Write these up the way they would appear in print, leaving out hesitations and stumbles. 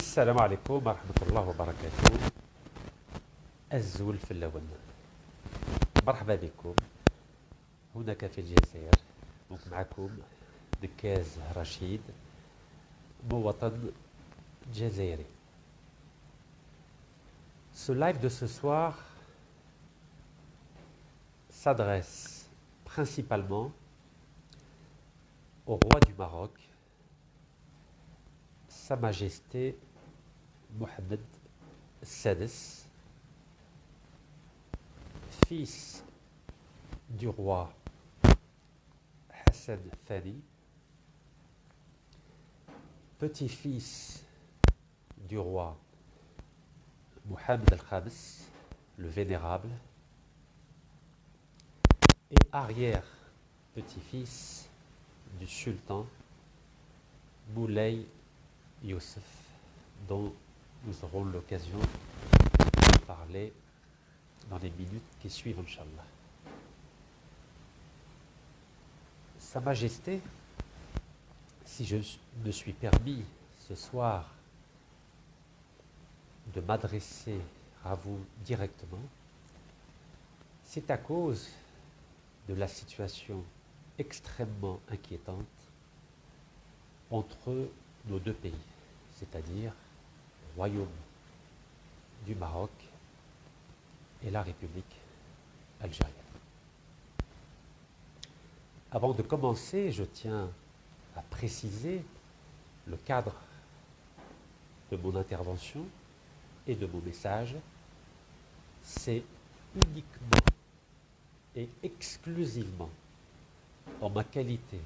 السلام عليكم ورحمة الله وبركاته. الزول في اللون. مرحبا بكم هناك في الجزائر. معكم دكاز رشيد مواطن جزائري. Ce live de ce soir s'adresse principalement au roi du Maroc, Sa Majesté Mohammed Sadis, fils du roi Hassan Thani, petit-fils du roi Mohammed Al-Khamis, le Vénérable, et arrière-petit-fils du sultan Moulay Youssef, dont nous aurons l'occasion de parler dans les minutes qui suivent, Inch'Allah. Sa Majesté, si je me suis permis ce soir de m'adresser à vous directement, c'est à cause de la situation extrêmement inquiétante entre nos deux pays, c'est-à-dire le Royaume du Maroc et la République algérienne. Avant de commencer, je tiens à préciser le cadre de mon intervention et de mon message. C'est uniquement et exclusivement en ma qualité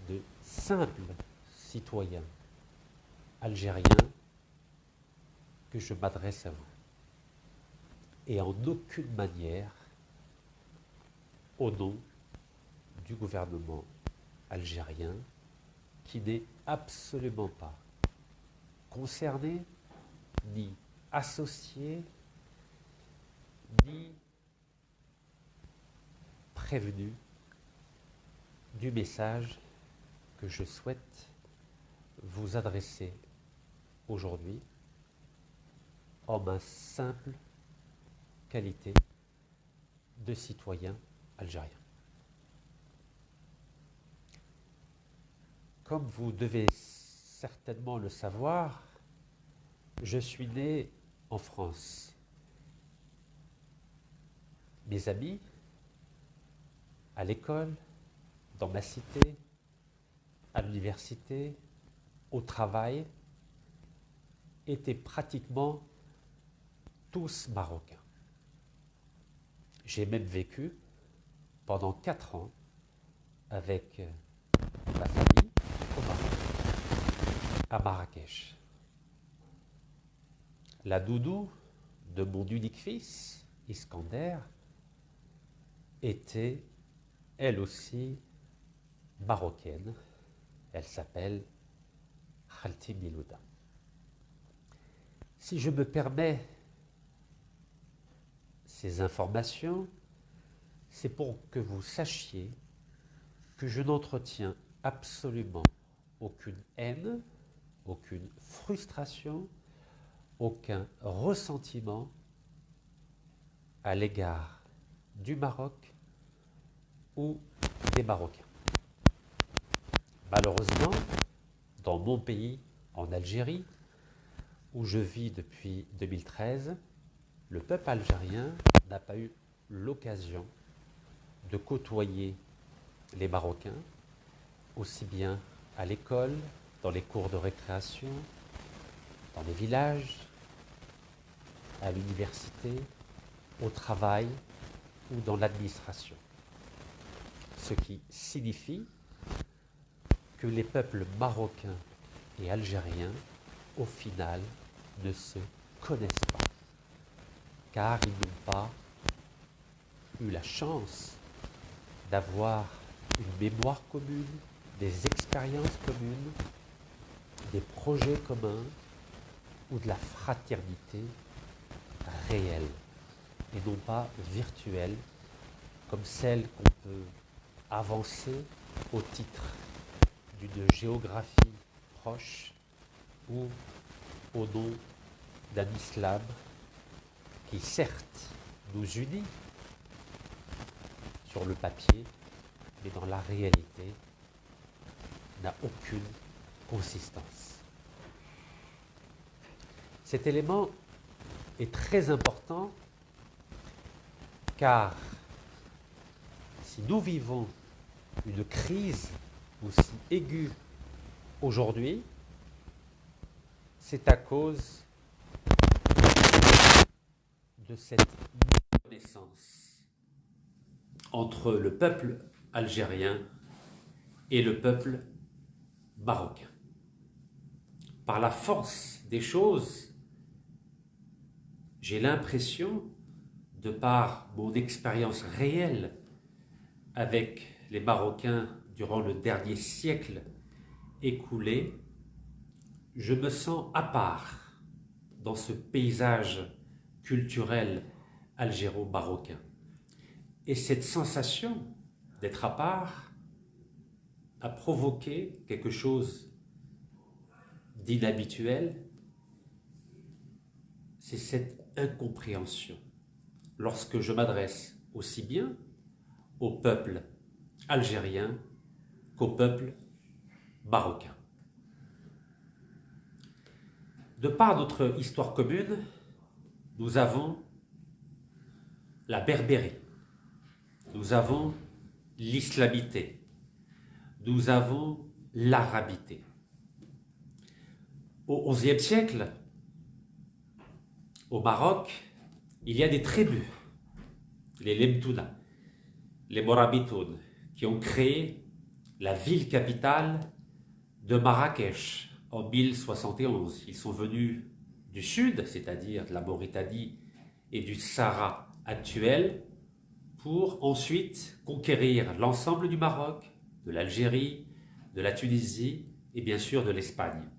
de simple citoyen algérien que je m'adresse à vous, et en aucune manière au nom du gouvernement algérien, qui n'est absolument pas concerné, ni associé, ni prévenu du message que je souhaite vous adresser aujourd'hui en ma simple qualité de citoyen algérien. Comme vous devez certainement le savoir, je suis né en France. Mes amis, à l'école, dans ma cité, à l'université, au travail, étaient pratiquement tous marocains. J'ai même vécu pendant 4 ans avec ma famille au Maroc, à Marrakech. La doudou de mon unique fils, Iskander, était elle aussi marocaine. Elle s'appelle Khalti Milouda. Si je me permets ces informations, c'est pour que vous sachiez que je n'entretiens absolument aucune haine, aucune frustration, aucun ressentiment à l'égard du Maroc ou des Marocains. Malheureusement, dans mon pays, en Algérie, où je vis depuis 2013, le peuple algérien n'a pas eu l'occasion de côtoyer les Marocains, aussi bien à l'école, dans les cours de récréation, dans les villages, à l'université, au travail ou dans l'administration. Ce qui signifie que les peuples marocains et algériens, au final, ne se connaissent pas, car ils n'ont pas eu la chance d'avoir une mémoire commune, des expériences communes, des projets communs ou de la fraternité réelle et non pas virtuelle comme celle qu'on peut avancer au titre d'une géographie proche ou au nom d'un islam qui certes nous unit sur le papier, mais dans la réalité n'a aucune consistance. Cet élément est très important car si nous vivons une crise aussi aiguë aujourd'hui, c'est à cause de cette méconnaissance entre le peuple algérien et le peuple marocain. Par la force des choses, j'ai l'impression, de par mon expérience réelle avec les Marocains durant le dernier siècle écoulé, je me sens à part dans ce paysage culturel algéro-marocain. Et cette sensation d'être à part a provoqué quelque chose d'inhabituel, c'est cette incompréhension lorsque je m'adresse aussi bien au peuple algérien qu'au peuple marocain. De par notre histoire commune, nous avons la berbérie, nous avons l'islamité, nous avons l'arabité. Au XIe siècle, au Maroc, il y a des tribus, les Lemtouna, les Morabitoun, qui ont créé la ville capitale de Marrakech en 1071. Ils sont venus du sud, c'est-à-dire de la Mauritanie et du Sahara actuel, pour ensuite conquérir l'ensemble du Maroc, de l'Algérie, de la Tunisie et bien sûr de l'Espagne.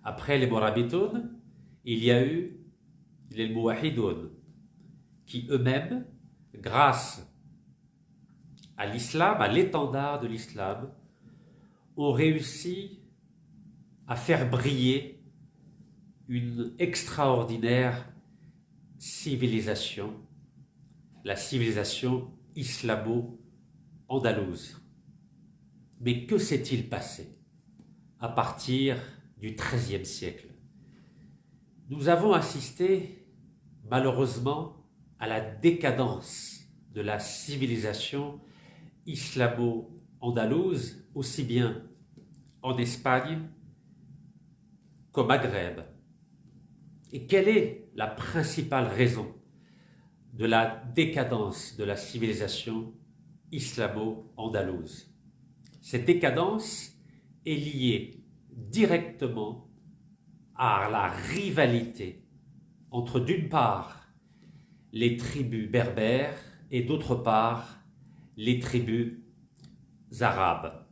Après les Morabitoun, il y a eu les Mouahidoun, qui eux-mêmes, grâce à l'islam, à l'étendard de l'islam, ont réussi à faire briller une extraordinaire civilisation, la civilisation islamo-andalouse. Mais que s'est-il passé à partir du XIIIe siècle? Nous avons assisté, malheureusement, à la décadence de la civilisation islamo-andalouse, aussi bien en Espagne qu'au Maghreb. Et quelle est la principale raison de la décadence de la civilisation islamo-andalouse? Cette décadence est liée directement à la rivalité entre, d'une part, les tribus berbères et d'autre part, les tribus arabes.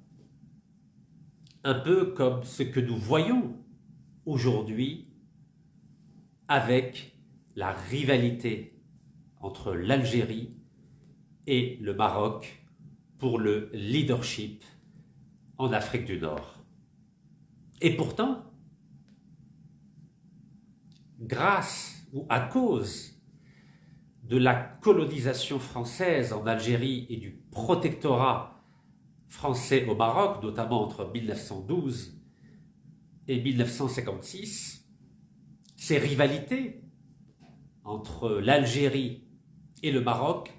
Un peu comme ce que nous voyons aujourd'hui avec la rivalité entre l'Algérie et le Maroc pour le leadership en Afrique du Nord. Et pourtant, grâce ou à cause de la colonisation française en Algérie et du protectorat français au Maroc, notamment entre 1912 et 1956, ces rivalités entre l'Algérie et le Maroc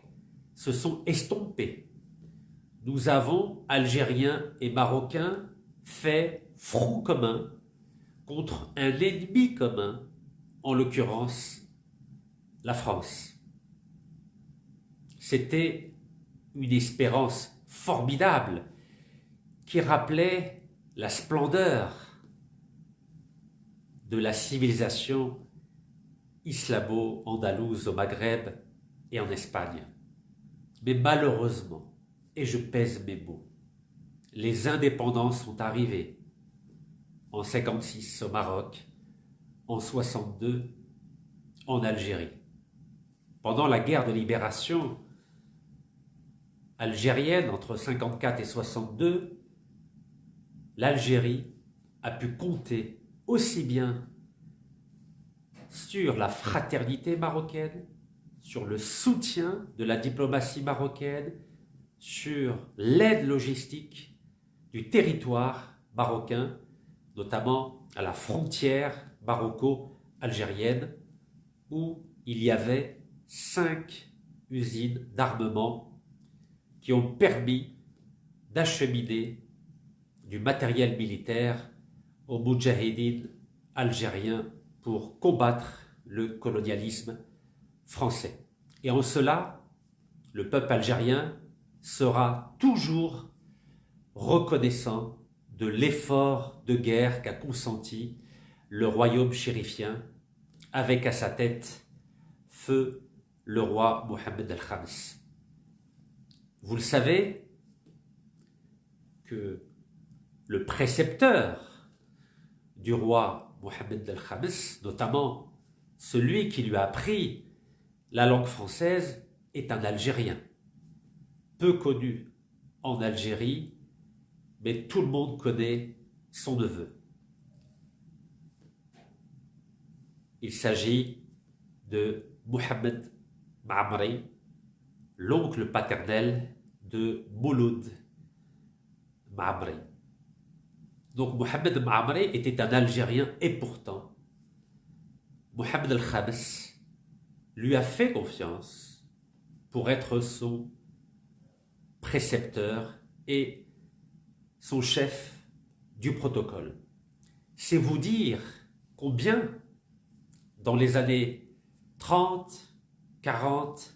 se sont estompées. Nous avons, Algériens et Marocains, fait front commun contre un ennemi commun, en l'occurrence la France. C'était une espérance formidable qui rappelait la splendeur de la civilisation islamo-andalouse au Maghreb et en Espagne. Mais malheureusement, et je pèse mes mots, les indépendances sont arrivées en 56 au Maroc, en 62 en Algérie. Pendant la guerre de libération algérienne entre 54 et 62, l'Algérie a pu compter aussi bien sur la fraternité marocaine, sur le soutien de la diplomatie marocaine, sur l'aide logistique du territoire marocain, notamment à la frontière maroco-algérienne, où il y avait 5 usines d'armement qui ont permis d'acheminer du matériel militaire aux moudjahidines algériens pour combattre le colonialisme français. Et en cela, le peuple algérien sera toujours reconnaissant de l'effort de guerre qu'a consenti le royaume chérifien, avec à sa tête feu le roi Mohammed al-Khamis. Vous le savez que le précepteur du roi Mohammed al-Khamis, notamment celui qui lui a appris la langue française, est un Algérien, peu connu en Algérie, mais tout le monde connaît son neveu. Il s'agit de Mohammed Ma'amri, l'oncle paternel de Mouloud Ma'amri. Donc Mohammed Ma'amri était un Algérien et pourtant Mohammed al-Khamis lui a fait confiance pour être son précepteur et son chef du protocole. C'est vous dire combien dans les années 30, 40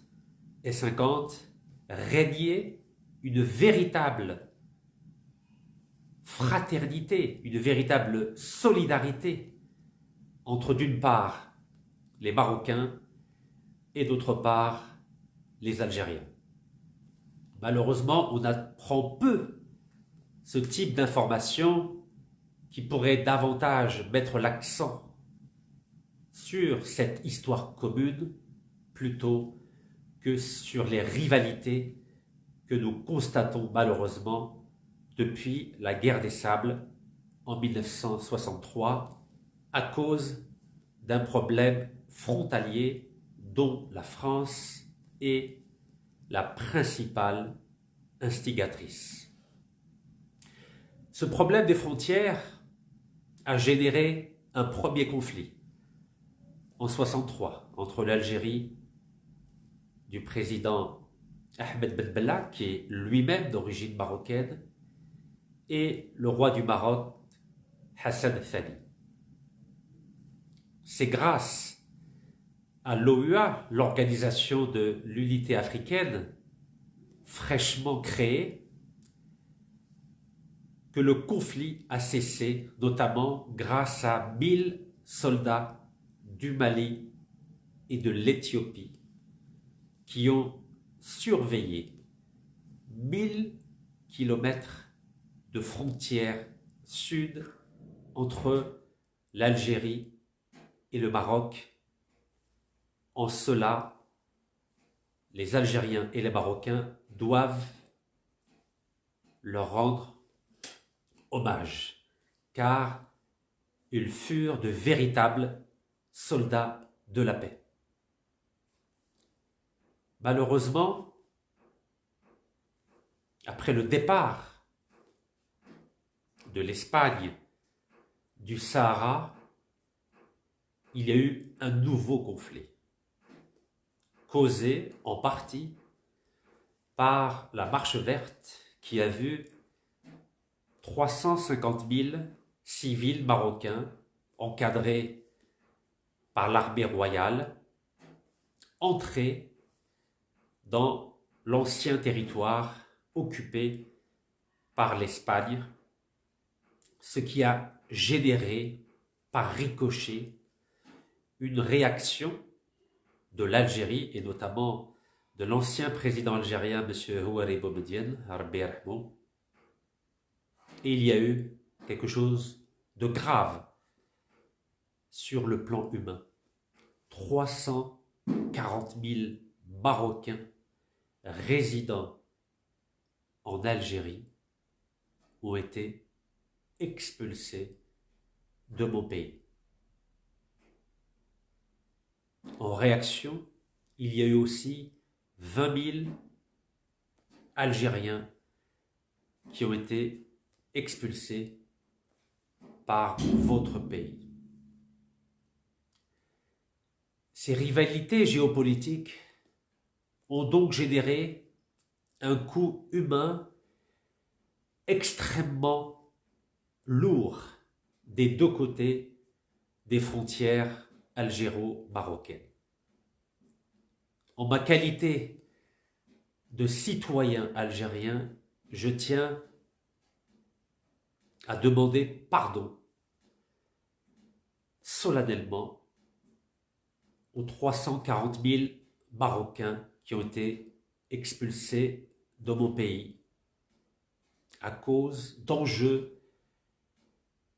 et 50 régnait une véritable fraternité, une véritable solidarité entre d'une part les Marocains et d'autre part les Algériens. Malheureusement, on apprend peu ce type d'informations qui pourrait davantage mettre l'accent sur cette histoire commune plutôt que sur les rivalités que nous constatons malheureusement depuis la guerre des Sables en 1963 à cause d'un problème frontalier dont la France est la principale instigatrice. Ce problème des frontières a généré un premier conflit en 1963 entre l'Algérie du président Ahmed Ben Bella, qui est lui-même d'origine marocaine, et le roi du Maroc, Hassan Thani. C'est grâce à l'OUA, l'Organisation de l'Unité africaine, fraîchement créée, que le conflit a cessé, notamment grâce à 1000 soldats du Mali et de l'Éthiopie qui ont surveillé 1000 kilomètres de frontières sud entre l'Algérie et le Maroc. En cela, les Algériens et les Marocains doivent leur rendre hommage, car ils furent de véritables soldats de la paix. Malheureusement, après le départ de l'Espagne du Sahara, il y a eu un nouveau conflit, causé en partie par la Marche verte qui a vu 350 000 civils marocains encadrés par l'armée royale entrer dans l'ancien territoire occupé par l'Espagne, ce qui a généré par ricochet une réaction de l'Algérie et notamment de l'ancien président algérien M. Houari Boumedienne, Rabbi yarhamou. Et il y a eu quelque chose de grave sur le plan humain. 340 000 Marocains résidant en Algérie ont été expulsés de mon pays. En réaction, il y a eu aussi 20 000 Algériens qui ont été expulsés par votre pays. Ces rivalités géopolitiques ont donc généré un coût humain extrêmement lourd des deux côtés des frontières algéro-marocaines. En ma qualité de citoyen algérien, je tiens à demander pardon solennellement aux 340 000 Marocains qui ont été expulsés de mon pays à cause d'enjeux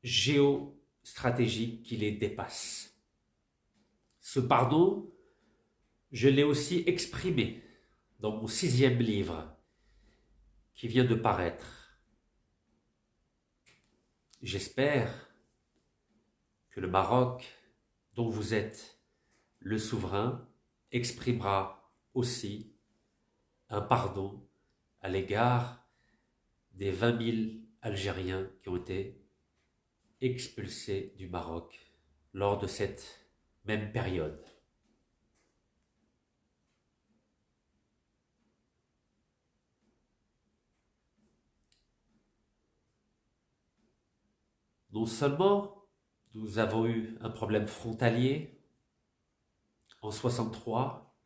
géostratégiques qui les dépassent. Ce pardon, je l'ai aussi exprimé dans mon 6e livre qui vient de paraître. J'espère que le Maroc, dont vous êtes le souverain, exprimera aussi un pardon à l'égard des 20 000 Algériens qui ont été expulsés du Maroc lors de cette même période. Non seulement nous avons eu un problème frontalier en 63,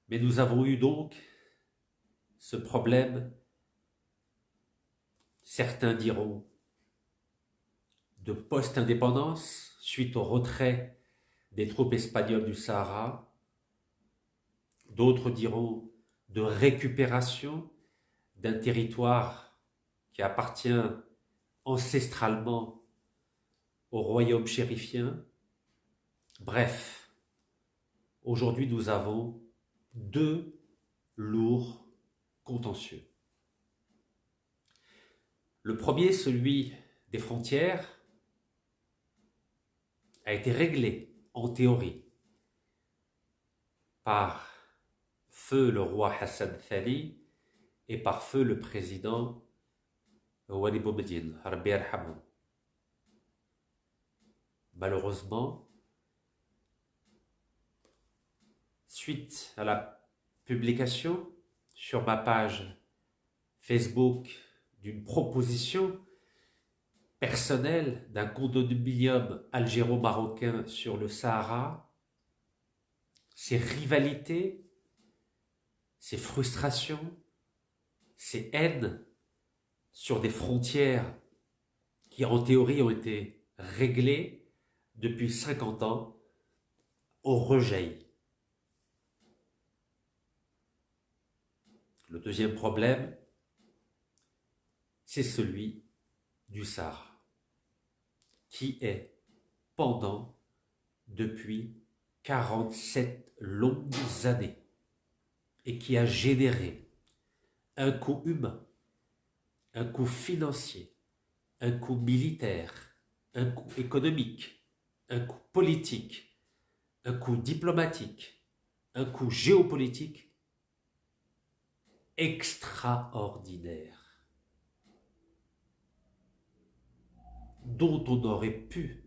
mais nous avons eu donc ce problème, certains diront, de post-indépendance suite au retrait des troupes espagnoles du Sahara, d'autres diront de récupération d'un territoire qui appartient ancestralement au royaume chérifien. Bref, aujourd'hui nous avons 2 lourds contentieux. Le premier, celui des frontières, a été réglé en théorie par feu le roi Hassan Thani et par feu le président Wali Boumediene, Rabbi Yarhamou. Malheureusement, suite à la publication sur ma page Facebook d'une proposition personnelle d'un condominium algéro-marocain sur le Sahara, ces rivalités, ces frustrations, ces haines sur des frontières qui en théorie ont été réglées depuis 50 ans, ont rejailli. Le deuxième problème, c'est celui du Sahara, qui est pendant depuis 47 longues années et qui a généré un coût humain, un coût financier, un coût militaire, un coût économique, un coût politique, un coût diplomatique, un coût géopolitique extraordinaire, dont on aurait pu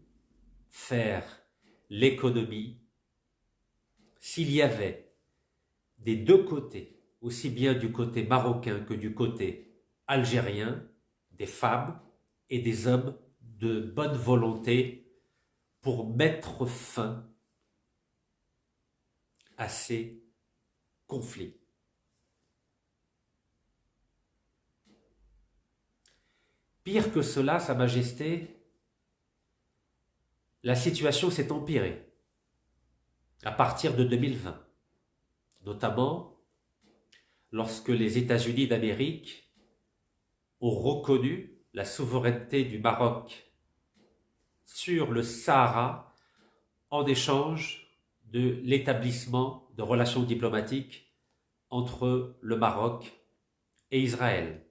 faire l'économie s'il y avait des deux côtés, aussi bien du côté marocain que du côté algérien, des femmes et des hommes de bonne volonté pour mettre fin à ces conflits. Pire que cela, Sa Majesté, la situation s'est empirée à partir de 2020, notamment lorsque les États-Unis d'Amérique ont reconnu la souveraineté du Maroc sur le Sahara en échange de l'établissement de relations diplomatiques entre le Maroc et Israël.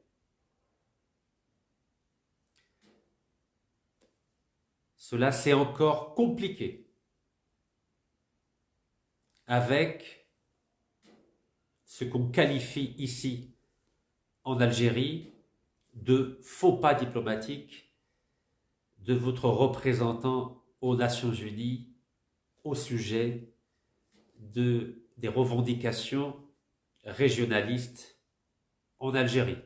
cela s'est encore compliqué avec ce qu'on qualifie ici en Algérie de faux pas diplomatique de votre représentant aux Nations Unies au sujet des revendications régionalistes en Algérie.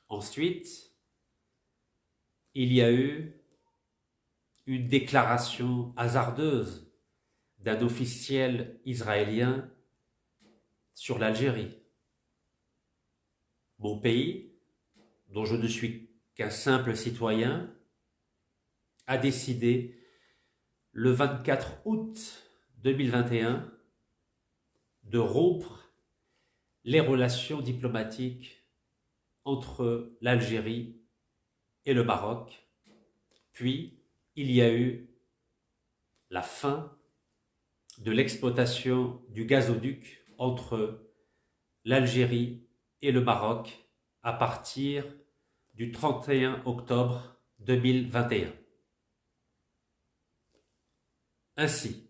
Ensuite, il y a eu une déclaration hasardeuse d'un officiel israélien sur l'Algérie. Mon pays, dont je ne suis qu'un simple citoyen, a décidé le 24 août 2021 de rompre les relations diplomatiques entre l'Algérie et le Maroc. Puis, il y a eu la fin de l'exploitation du gazoduc entre l'Algérie et le Maroc à partir du 31 octobre 2021. Ainsi,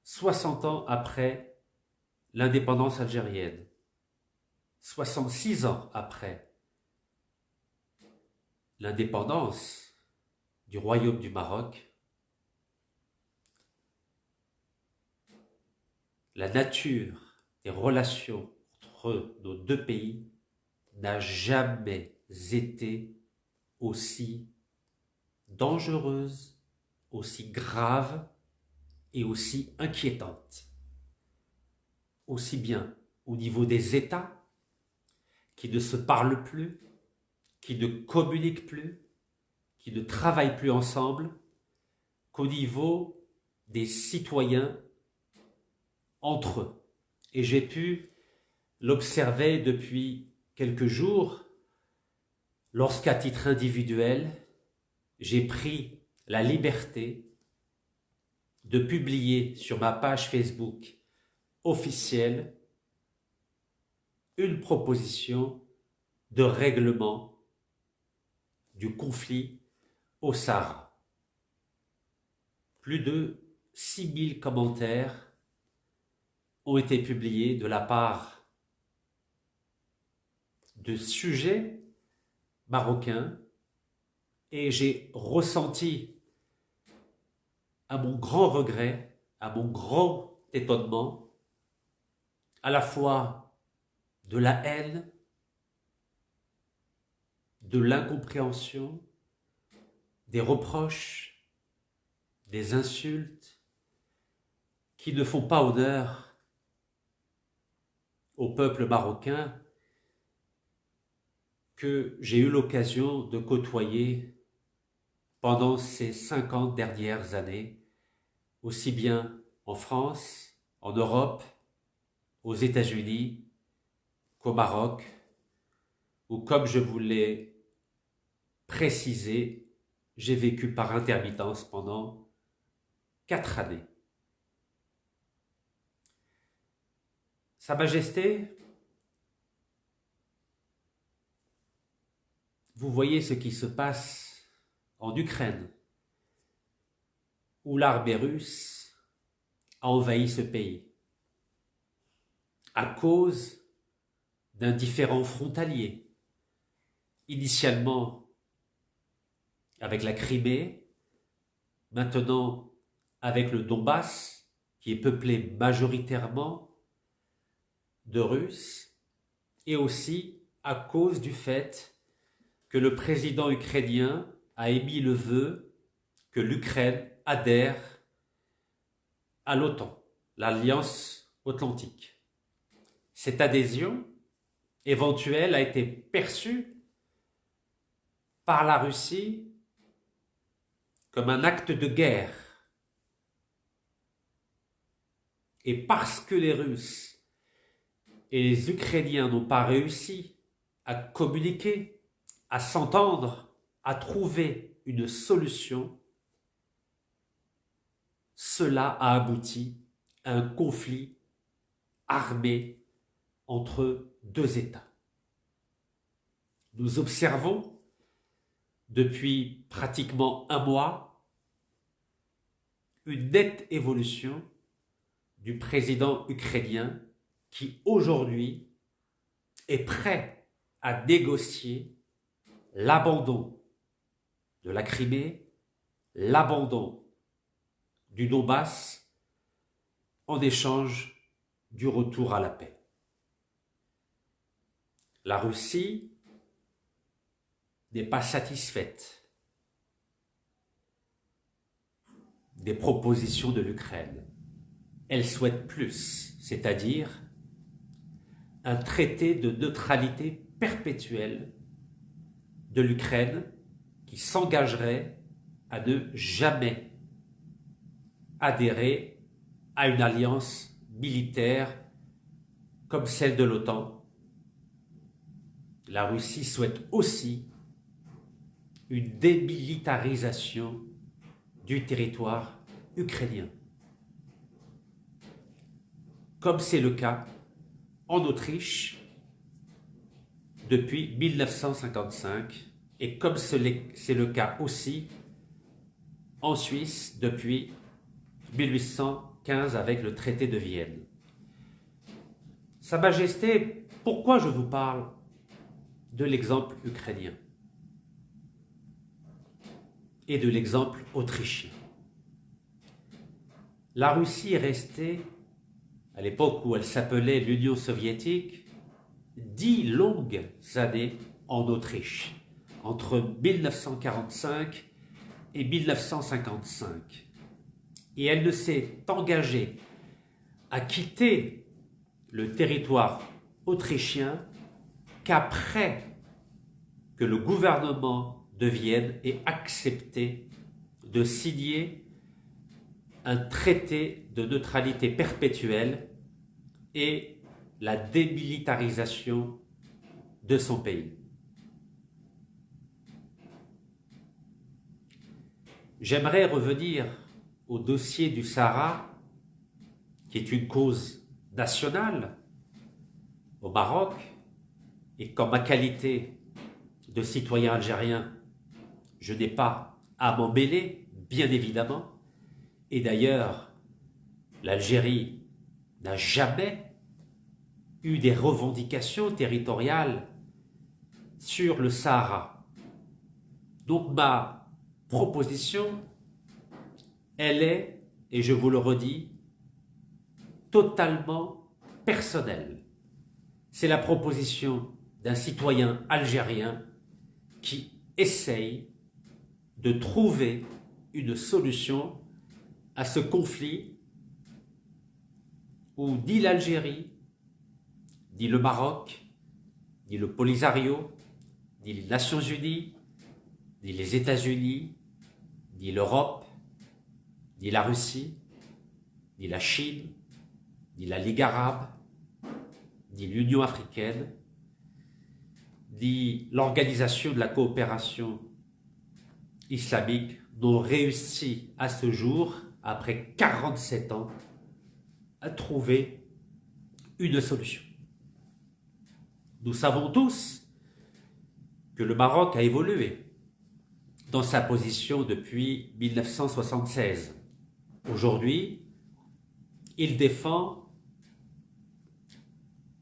60 ans après l'indépendance algérienne, 66 ans après l'indépendance du Royaume du Maroc, la nature des relations entre nos deux pays n'a jamais été aussi dangereuse, aussi grave et aussi inquiétante. Aussi bien au niveau des États qui ne se parlent plus, qui ne communiquent plus, qui ne travaillent plus ensemble, qu'au niveau des citoyens entre eux. Et j'ai pu l'observer depuis quelques jours, lorsqu'à titre individuel, j'ai pris la liberté de publier sur ma page Facebook officielle une proposition de règlement du conflit au Sahara. Plus de 6000 commentaires ont été publiés de la part de sujets marocains et j'ai ressenti, à mon grand regret, à mon grand étonnement, à la fois de la haine, de l'incompréhension, des reproches, des insultes qui ne font pas honneur au peuple marocain que j'ai eu l'occasion de côtoyer pendant ces 50 dernières années, aussi bien en France, en Europe, aux États-Unis qu'au Maroc, où, comme je vous l'ai précisé, j'ai vécu par intermittence pendant 4 années. Sa Majesté, vous voyez ce qui se passe en Ukraine, où l'armée russe a envahi ce pays à cause d'un différend frontalier, initialement avec la Crimée, maintenant avec le Donbass, qui est peuplé majoritairement de Russes, et aussi à cause du fait que le président ukrainien a émis le vœu que l'Ukraine adhère à l'OTAN, l'Alliance Atlantique. Cette adhésion éventuelle a été perçue par la Russie comme un acte de guerre. Et parce que les Russes et les Ukrainiens n'ont pas réussi à communiquer, à s'entendre, à trouver une solution, cela a abouti à un conflit armé entre deux États. Nous observons depuis pratiquement un mois, une nette évolution du président ukrainien qui aujourd'hui est prêt à négocier l'abandon de la Crimée, l'abandon du Donbass en échange du retour à la paix. La Russie n'est pas satisfaite des propositions de l'Ukraine. Elle souhaite plus, c'est-à-dire un traité de neutralité perpétuelle de l'Ukraine qui s'engagerait à ne jamais adhérer à une alliance militaire comme celle de l'OTAN. La Russie souhaite aussi une démilitarisation du territoire ukrainien, comme c'est le cas en Autriche depuis 1955 et comme c'est le cas aussi en Suisse depuis 1815 avec le traité de Vienne. Sa Majesté, pourquoi je vous parle de l'exemple ukrainien et de l'exemple autrichien? La Russie est restée, à l'époque où elle s'appelait l'Union soviétique, 10 longues années en Autriche, entre 1945 et 1955. Et elle ne s'est engagée à quitter le territoire autrichien qu'après que le gouvernement de Vienne ait accepté de signer un traité de neutralité perpétuelle et la démilitarisation de son pays. J'aimerais revenir au dossier du Sahara, qui est une cause nationale au Maroc, et qu'en ma qualité de citoyen algérien, je n'ai pas à m'en mêler, bien évidemment. Et d'ailleurs, l'Algérie n'a jamais eu des revendications territoriales sur le Sahara. Donc ma proposition, elle est, et je vous le redis, totalement personnelle. C'est la proposition d'un citoyen algérien qui essaye de trouver une solution à ce conflit où ni l'Algérie, ni le Maroc, ni le Polisario, ni les Nations Unies, ni les États-Unis, ni l'Europe, ni la Russie, ni la Chine, ni la Ligue arabe, ni l'Union africaine, ni l'Organisation de la coopération islamique n'ont réussi à ce jour, après 47 ans, à trouver une solution. Nous savons tous que le Maroc a évolué dans sa position depuis 1976. Aujourd'hui, il défend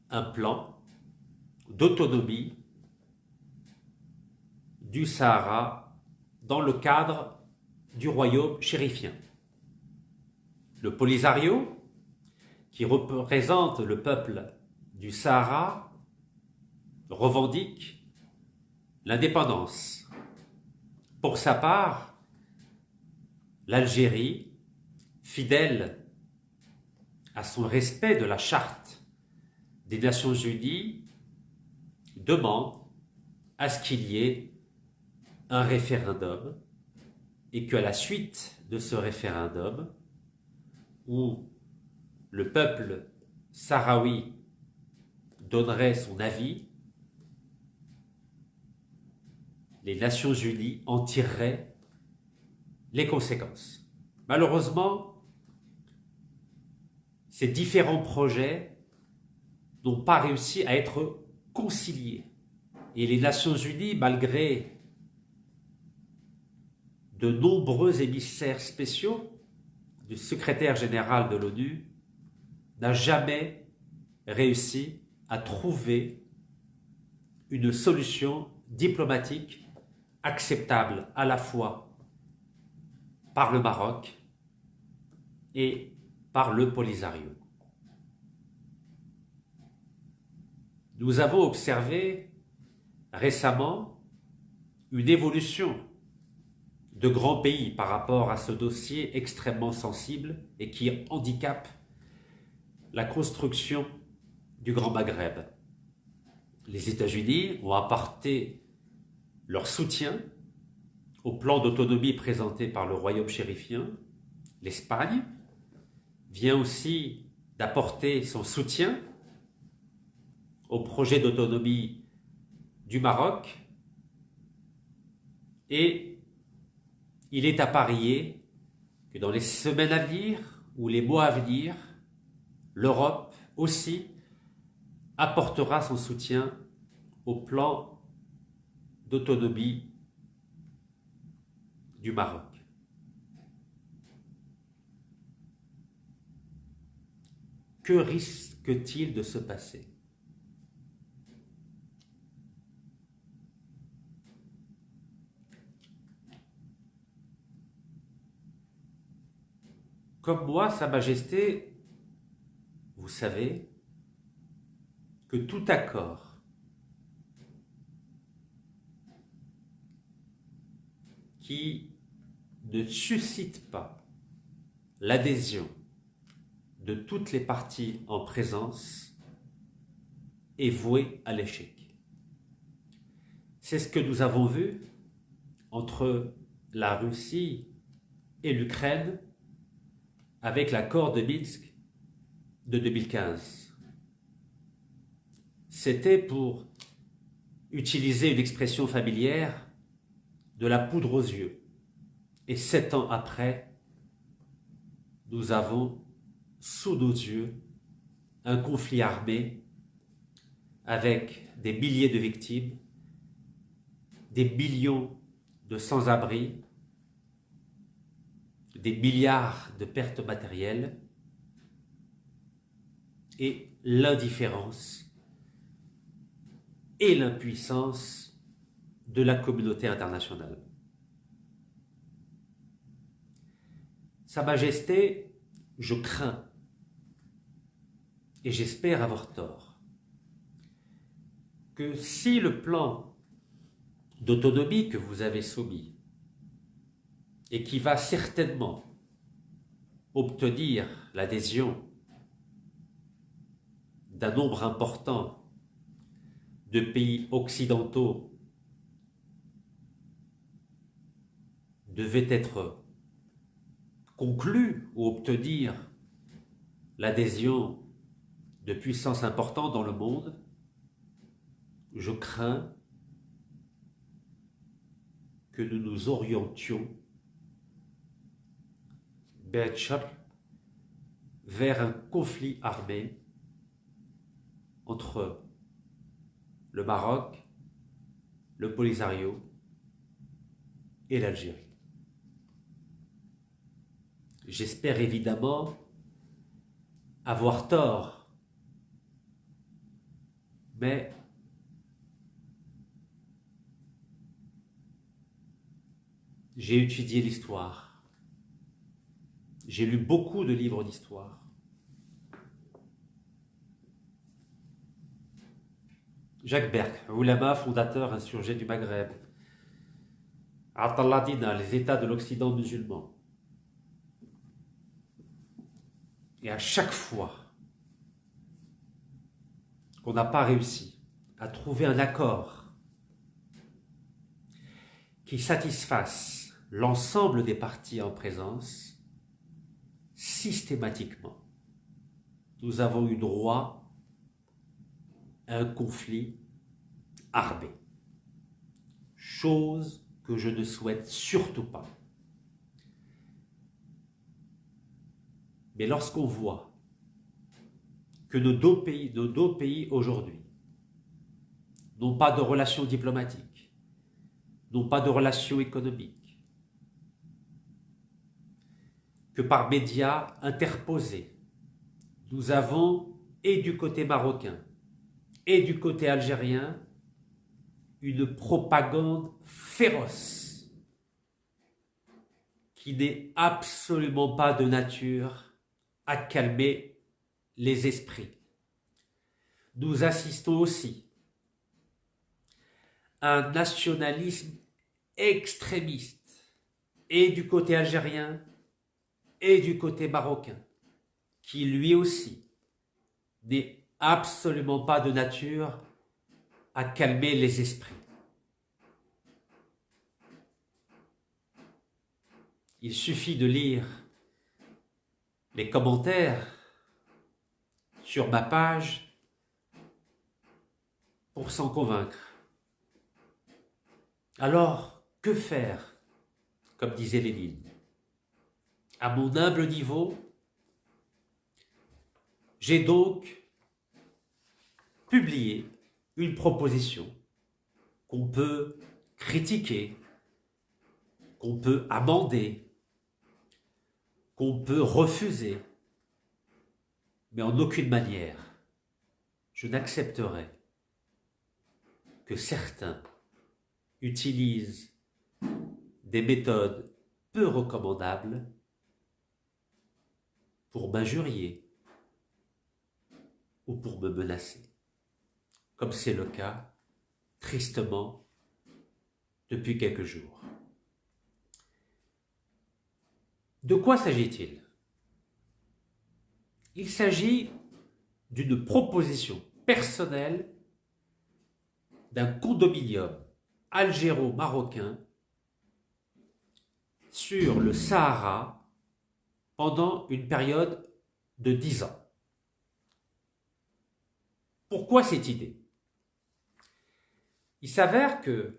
un plan d'autonomie du Sahara dans le cadre du royaume chérifien. Le Polisario, qui représente le peuple du Sahara, revendique l'indépendance. Pour sa part, l'Algérie, fidèle à son respect de la Charte des Nations Unies, demande à ce qu'il y ait un référendum et qu'à la suite de ce référendum, où le peuple sahraoui donnerait son avis, les Nations Unies en tireraient les conséquences. Malheureusement, ces différents projets n'ont pas réussi à être conciliés. Et les Nations Unies, malgré de nombreux émissaires spéciaux du secrétaire général de l'ONU, n'a jamais réussi à trouver une solution diplomatique acceptable à la fois par le Maroc et par le Polisario. Nous avons observé récemment une évolution de grands pays par rapport à ce dossier extrêmement sensible et qui handicape la construction du Grand Maghreb. Les États-Unis ont apporté leur soutien au plan d'autonomie présenté par le royaume chérifien. L'Espagne vient aussi d'apporter son soutien au projet d'autonomie du Maroc et il est à parier que dans les semaines à venir ou les mois à venir, l'Europe aussi apportera son soutien au plan d'autonomie du Maroc. Que risque-t-il de se passer ? Comme moi, Sa Majesté, vous savez que tout accord qui ne suscite pas l'adhésion de toutes les parties en présence est voué à l'échec. C'est ce que nous avons vu entre la Russie et l'Ukraine avec l'accord de Minsk de 2015. C'était, pour utiliser une expression familière, de la poudre aux yeux. Et 7 ans après, nous avons sous nos yeux un conflit armé avec des milliers de victimes, des millions de sans-abri, des milliards de pertes matérielles et l'indifférence et l'impuissance de la communauté internationale. Sa Majesté, je crains et j'espère avoir tort que si le plan d'autonomie que vous avez soumis et qui va certainement obtenir l'adhésion d'un nombre important de pays occidentaux devait être conclu ou obtenir l'adhésion de puissances importantes dans le monde, je crains que nous nous orientions vers un conflit armé entre le Maroc, le Polisario et l'Algérie. J'espère évidemment avoir tort, mais j'ai étudié l'histoire, j'ai lu beaucoup de livres d'histoire. Jacques Berck, Oulama, fondateur insurgé du Maghreb. Atallah Dina, les États de l'Occident musulman. Et à chaque fois qu'on n'a pas réussi à trouver un accord qui satisfasse l'ensemble des parties en présence, systématiquement, nous avons eu droit à un conflit armé. Chose que je ne souhaite surtout pas. Mais lorsqu'on voit que nos deux pays aujourd'hui n'ont pas de relations diplomatiques, n'ont pas de relations économiques, que par médias interposés, nous avons, et du côté marocain, et du côté algérien, une propagande féroce qui n'est absolument pas de nature à calmer les esprits. Nous assistons aussi à un nationalisme extrémiste, et du côté algérien, et du côté marocain, qui lui aussi n'est absolument pas de nature à calmer les esprits. Il suffit de lire les commentaires sur ma page pour s'en convaincre. Alors, que faire, comme disait Lénine? À mon humble niveau, j'ai donc publié une proposition qu'on peut critiquer, qu'on peut amender, qu'on peut refuser, mais en aucune manière je n'accepterai que certains utilisent des méthodes peu recommandables pour m'injurier ou pour me menacer, comme c'est le cas, tristement, depuis quelques jours. De quoi s'agit-il? Il s'agit d'une proposition personnelle d'un condominium algéro-marocain sur le Sahara pendant une période de 10 ans. Pourquoi cette idée? Il s'avère que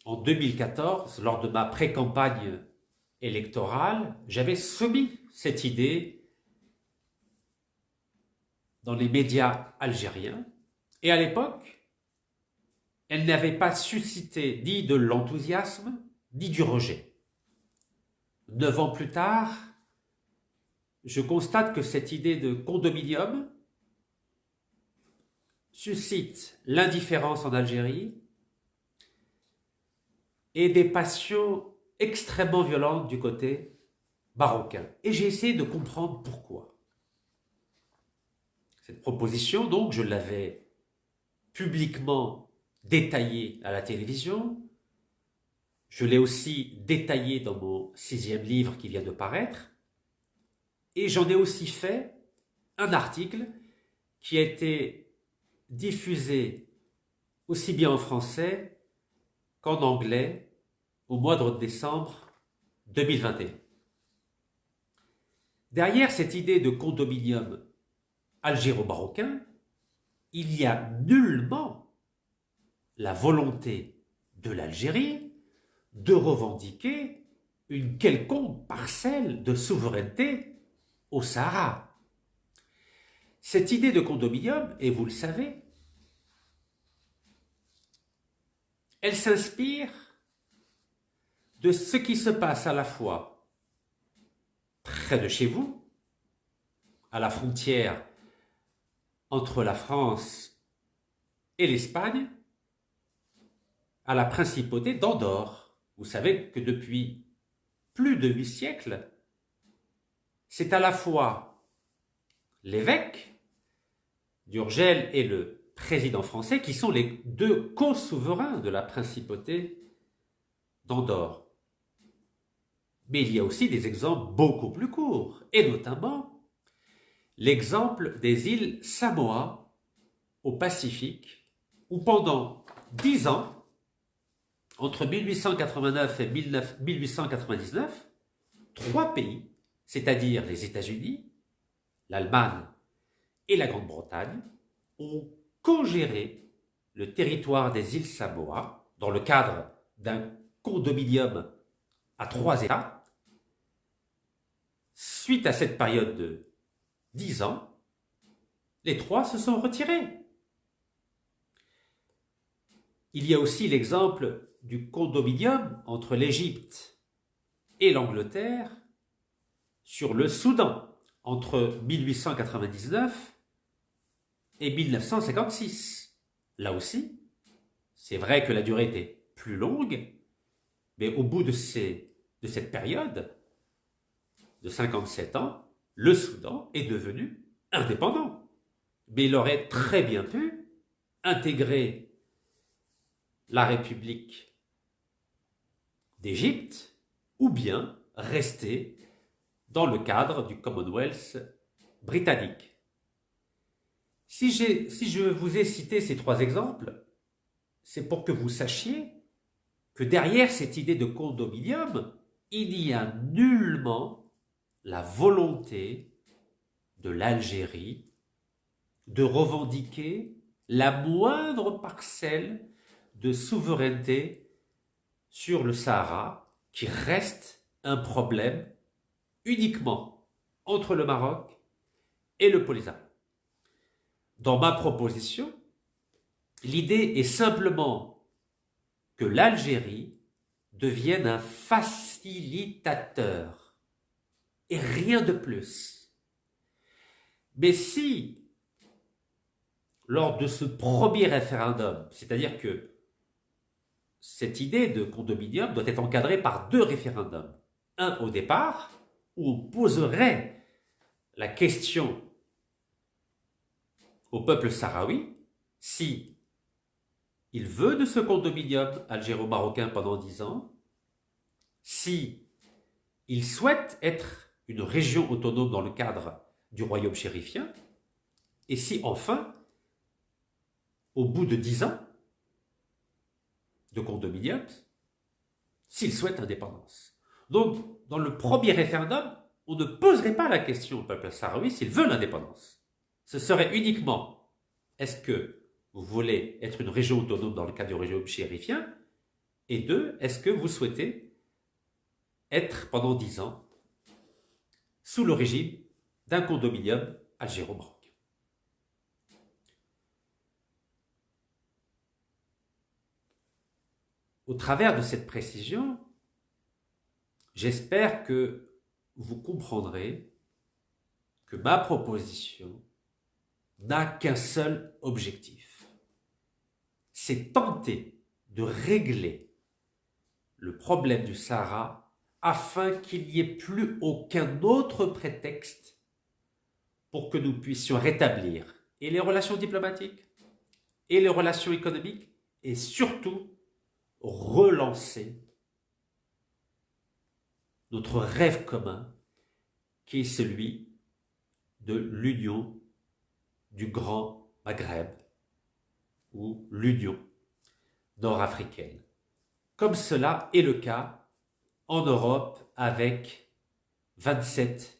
en 2014, lors de ma pré-campagne électorale, j'avais soumis cette idée dans les médias algériens, et à l'époque, elle n'avait pas suscité ni de l'enthousiasme, ni du rejet. 9 ans plus tard, je constate que cette idée de condominium suscite l'indifférence en Algérie et des passions extrêmement violentes du côté marocain. Et j'ai essayé de comprendre pourquoi. Cette proposition, donc, je l'avais publiquement détaillée à la télévision. Je l'ai aussi détaillée dans mon 6e livre qui vient de paraître. Et j'en ai aussi fait un article qui a été diffusé aussi bien en français qu'en anglais au mois de décembre 2021. Derrière cette idée de condominium algéro-marocain, il n'y a nullement la volonté de l'Algérie de revendiquer une quelconque parcelle de souveraineté au Sahara. Cette idée de condominium, et vous le savez, elle s'inspire de ce qui se passe à la fois près de chez vous, à la frontière entre la France et l'Espagne, à la principauté d'Andorre. Vous savez que depuis plus de 8 siècles, c'est à la fois l'évêque d'Urgell et le président français qui sont les deux co-souverains de la principauté d'Andorre. Mais il y a aussi des exemples beaucoup plus courts, et notamment l'exemple des îles Samoa au Pacifique, où pendant 10 ans, entre 1889 et 1899, 3 pays, c'est-à-dire les États-Unis, l'Allemagne et la Grande-Bretagne, ont co-géré le territoire des îles Samoa dans le cadre d'un condominium à 3 États. Suite à cette période de 10 ans, les 3 se sont retirés. Il y a aussi l'exemple du condominium entre l'Égypte et l'Angleterre sur le Soudan entre 1899 et 1956. Là aussi, c'est vrai que la durée était plus longue, mais au bout de cette période de 57 ans, le Soudan est devenu indépendant. Mais il aurait très bien pu intégrer la République d'Égypte ou bien rester dans le cadre du Commonwealth britannique. Si je vous ai cité ces trois exemples, c'est pour que vous sachiez que derrière cette idée de condominium, il n'y a nullement la volonté de l'Algérie de revendiquer la moindre parcelle de souveraineté sur le Sahara, qui reste un problème uniquement entre le Maroc et le Polisario. Dans ma proposition, l'idée est simplement que l'Algérie devienne un facilitateur et rien de plus. Mais si, lors de ce premier référendum, c'est-à-dire que cette idée de condominium doit être encadrée par deux référendums, un au départ, où on poserait la question au peuple sahraoui si il veut de ce condominium algéro-marocain pendant 10 ans, si il souhaite être une région autonome dans le cadre du royaume chérifien, et si enfin, au bout de 10 ans de condominium, s'il souhaite l'indépendance. Donc, dans le premier référendum, on ne poserait pas la question au peuple sahraoui s'il veut l'indépendance. Ce serait uniquement, est-ce que vous voulez être une région autonome dans le cadre du royaume chérifien? Et deux, est-ce que vous souhaitez être pendant 10 ans sous le régime d'un condominium algéro-marocain? Au travers de cette précision, j'espère que vous comprendrez que ma proposition n'a qu'un seul objectif. C'est tenter de régler le problème du Sahara afin qu'il n'y ait plus aucun autre prétexte pour que nous puissions rétablir et les relations diplomatiques et les relations économiques et surtout relancer notre rêve commun qui est celui de l'union du Grand Maghreb ou l'union nord-africaine. Comme cela est le cas en Europe avec 27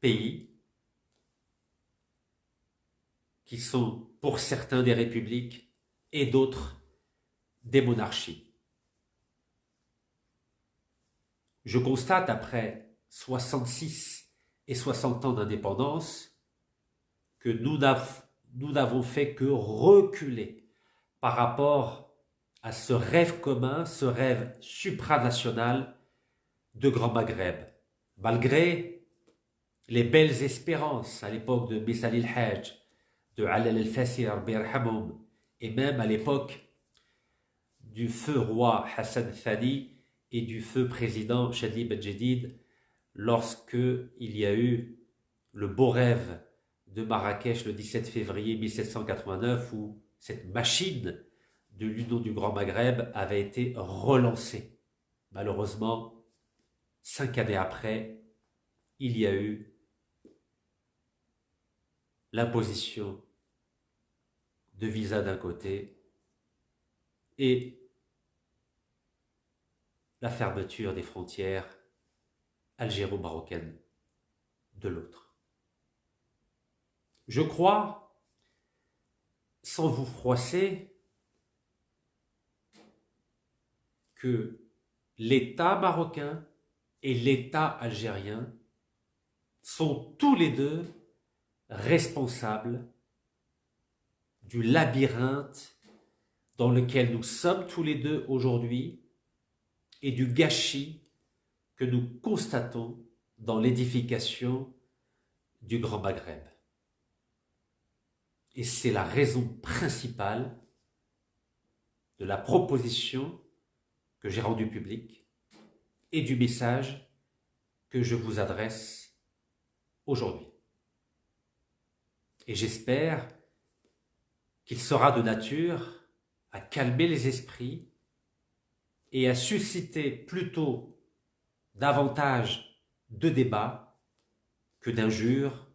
pays qui sont pour certains des républiques et d'autres des monarchies. Je constate après 66 et 60 ans d'indépendance que nous n'avons fait que reculer par rapport à ce rêve commun, ce rêve supranational de Grand Maghreb. Malgré les belles espérances à l'époque de Messali el-Hajj, de Alal el-Fassi, et même à l'époque du feu roi Hassan Thani et du feu président Chadli Ben Jedid, lorsque il y a eu le beau rêve de Marrakech le 17 février 1789, où cette machine de l'union du Grand Maghreb avait été relancée. Malheureusement, 5 années après, il y a eu l'imposition de visas d'un côté et la fermeture des frontières algéro-marocaines de l'autre. Je crois, sans vous froisser, que l'État marocain et l'État algérien sont tous les deux responsables du labyrinthe dans lequel nous sommes tous les deux aujourd'hui et du gâchis que nous constatons dans l'édification du Grand Maghreb. Et c'est la raison principale de la proposition que j'ai rendue publique et du message que je vous adresse aujourd'hui. Et j'espère qu'il sera de nature à calmer les esprits et à susciter plutôt davantage de débats que d'injures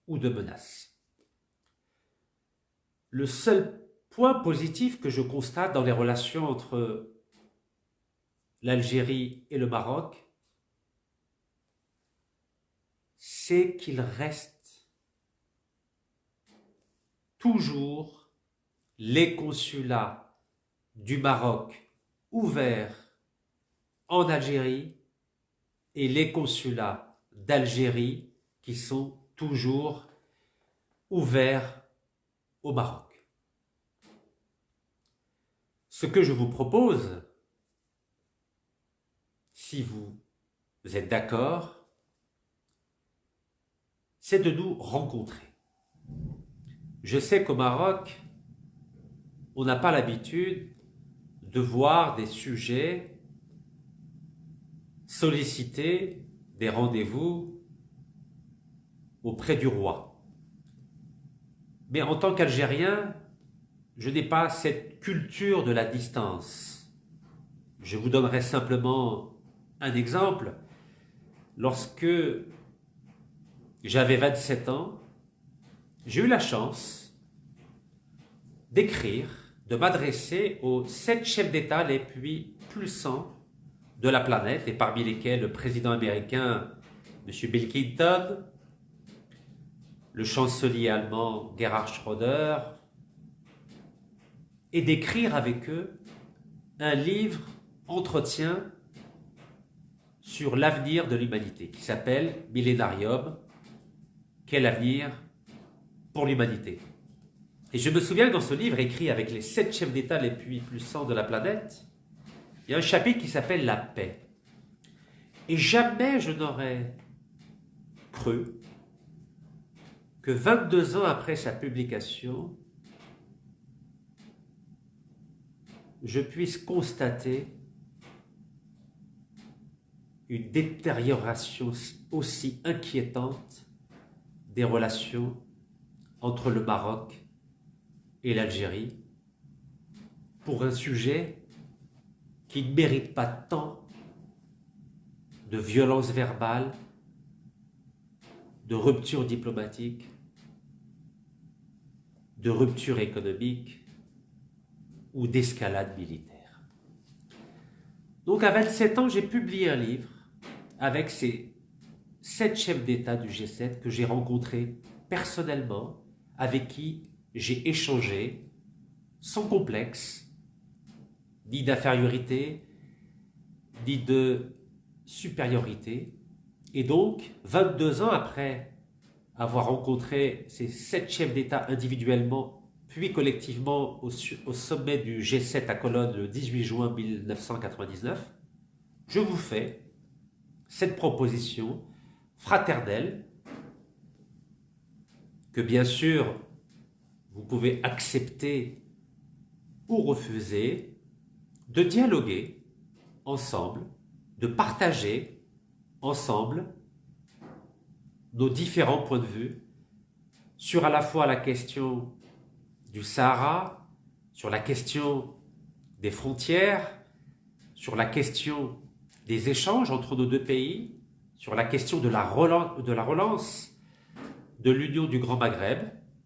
ou de menaces. Le seul point positif que je constate dans les relations entre l'Algérie et le Maroc, c'est qu'il reste toujours les consulats du Maroc ouverts en Algérie et les consulats d'Algérie qui sont toujours ouverts au Maroc. Ce que je vous propose, si vous êtes d'accord, c'est de nous rencontrer. Je sais qu'au Maroc, on n'a pas l'habitude de voir des sujets solliciter des rendez-vous auprès du roi. Mais en tant qu'Algérien, je n'ai pas cette culture de la distance. Je vous donnerai simplement un exemple. Lorsque j'avais 27 ans, j'ai eu la chance d'écrire, de m'adresser aux 7 chefs d'État les plus puissants de la planète, et parmi lesquels le président américain, M. Bill Clinton, le chancelier allemand Gerhard Schröder, et d'écrire avec eux un livre entretien sur l'avenir de l'humanité, qui s'appelle Millénarium, quel avenir pour l'humanité. Et je me souviens que dans ce livre, écrit avec les 7 chefs d'État les plus puissants de la planète, il y a un chapitre qui s'appelle la paix. Et jamais je n'aurais cru que 22 ans après sa publication, je puisse constater une détérioration aussi inquiétante des relations entre le Maroc et l'Algérie pour un sujet qui ne mérite pas tant de violence verbale, de rupture diplomatique, de rupture économique ou d'escalade militaire. Donc à 27 ans, j'ai publié un livre avec ces 7 chefs d'État du G7 que j'ai rencontrés personnellement, avec qui j'ai échangé sans complexe, ni d'infériorité, ni de supériorité. Et donc, 22 ans après avoir rencontré ces 7 chefs d'État individuellement, puis collectivement au sommet du G7 à Cologne le 18 juin 1999, je vous fais cette proposition fraternelle que bien sûr vous pouvez accepter ou refuser, de dialoguer ensemble, de partager ensemble nos différents points de vue sur à la fois la question du Sahara, sur la question des frontières, sur la question des échanges entre nos deux pays, sur la question de la relance de l'Union du Grand Maghreb.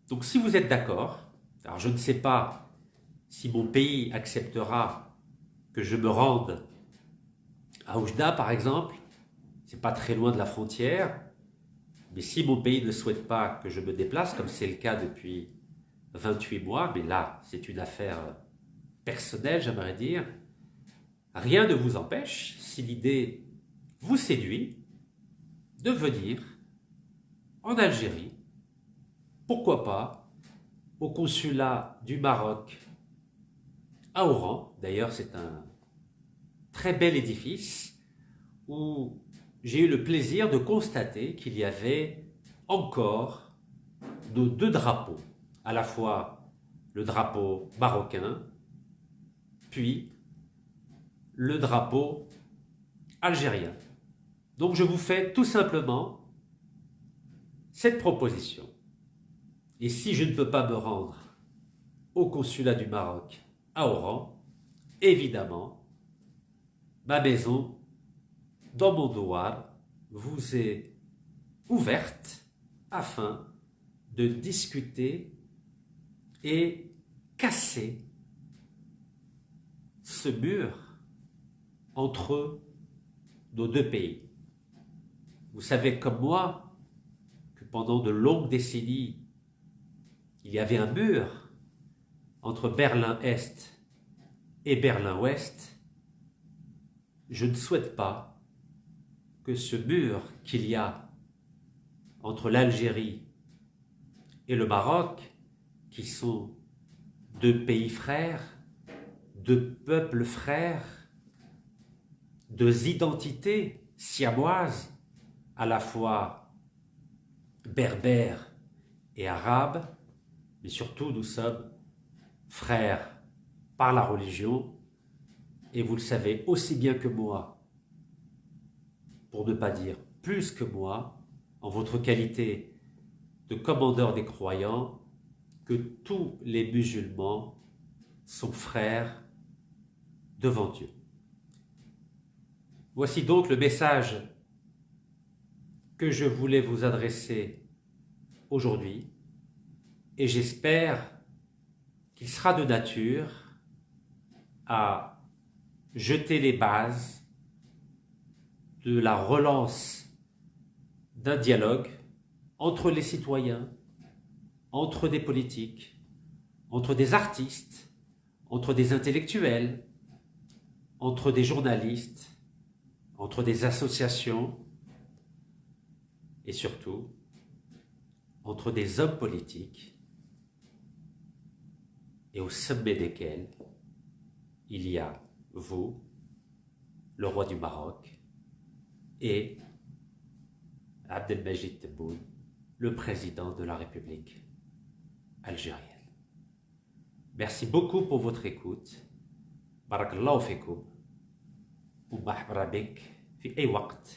Donc si vous êtes d'accord, alors je ne sais pas si mon pays acceptera que je me rende à Oujda par exemple, c'est pas très loin de la frontière, mais si mon pays ne souhaite pas que je me déplace, comme c'est le cas depuis 28 mois, mais là c'est une affaire personnelle j'aimerais dire, rien ne vous empêche, si l'idée vous séduit, de venir en Algérie, pourquoi pas, au consulat du Maroc à Oran. D'ailleurs, c'est un très bel édifice où j'ai eu le plaisir de constater qu'il y avait encore nos deux drapeaux, à la fois le drapeau marocain, puis le drapeau algérien. Donc je vous fais tout simplement cette proposition. Et si je ne peux pas me rendre au consulat du Maroc à Oran, évidemment, ma maison, dans mon douar, vous est ouverte afin de discuter et casser ce mur entre nos deux pays. Vous savez comme moi que pendant de longues décennies, il y avait un mur entre Berlin-Est et Berlin-Ouest. Je ne souhaite pas que ce mur qu'il y a entre l'Algérie et le Maroc, qui sont deux pays frères, deux peuples frères, deux identités siamoises, à la fois berbères et arabes, mais surtout nous sommes frères par la religion, et vous le savez aussi bien que moi, pour ne pas dire plus que moi, en votre qualité de commandeur des croyants, que tous les musulmans sont frères devant Dieu. Voici donc le message que je voulais vous adresser aujourd'hui, et j'espère qu'il sera de nature à jeter les bases de la relance d'un dialogue entre les citoyens, entre des politiques, entre des artistes, entre des intellectuels, entre des journalistes, entre des associations et surtout entre des hommes politiques, et au sommet desquels il y a vous, le roi du Maroc, et Abdelmajid Tebboune, le président de la République algérienne. Merci beaucoup pour votre écoute. Barakallahu fikum. ومرحبا بك في أي وقت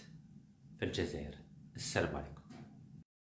في الجزائر. السلام عليكم.